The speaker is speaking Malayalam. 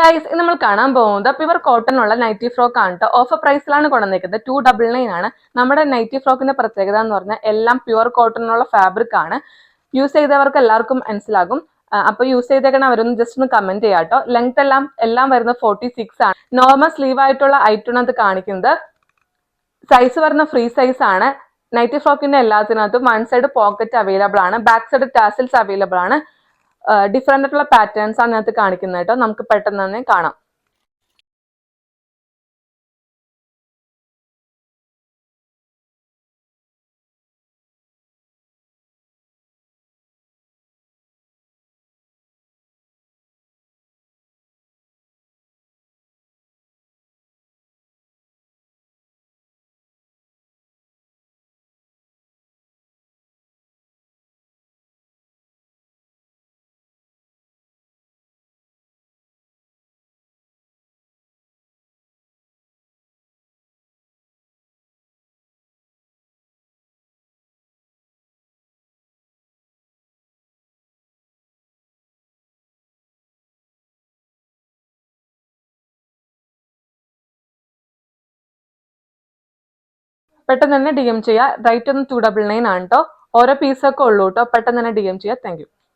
ഗൈസ് ഇന്ന് നമ്മൾ കാണാൻ പോകുന്നത് പ്യുവർ കോട്ടൺ ഉള്ള നൈറ്റി ഫ്രോക്ക് ആണ് കേട്ടോ. ഓഫർ പ്രൈസിലാണ് കൊണ്ടുവന്നിരിക്കുന്നത്. 299 ആണ്. നമ്മുടെ നൈറ്റി ഫ്രോക്കിന്റെ പ്രത്യേകത എന്ന് പറഞ്ഞാൽ എല്ലാം പ്യുവർ കോട്ടണിലുള്ള ഫാബ്രിക് ആണ്. യൂസ് ചെയ്തവർക്ക് എല്ലാവർക്കും മനസ്സിലാകും. അപ്പൊ യൂസ് ചെയ്തേക്കണ അവരൊന്ന് ജസ്റ്റ് ഒന്ന് കമന്റ് ചെയ്യാം കേട്ടോ. ലെങ്ത് എല്ലാം വരുന്നത് 46 ആണ്. നോർമൽ സ്ലീവ് ആയിട്ടുള്ള ഐറ്റമാണ് അത് കാണിക്കുന്നത്. സൈസ് വരുന്ന ഫ്രീ സൈസ് ആണ്. നൈറ്റി ഫ്രോക്കിന്റെ എല്ലാത്തിനകത്തും വൺ സൈഡ് പോക്കറ്റ് അവൈലബിൾ ആണ്, ബാക്ക് സൈഡ് ടാസിൽസ് അവൈലബിൾ ആണ്. ഡിഫറെന്റ് ആയിട്ടുള്ള പാറ്റേൺസ് ആണ് അതിനകത്ത് കാണിക്കുന്നത് കേട്ടോ. നമുക്ക് പെട്ടെന്ന് തന്നെ കാണാം. പെട്ടെന്ന് തന്നെ DM ചെയ്യുക. റേറ്റ് ഒന്ന് 299 ആണ് കേട്ടോ. ഓരോ പീസൊക്കെ ഉള്ളൂ കേട്ടോ. പെട്ടെന്ന് തന്നെ DM ചെയ്യുക. Thank you.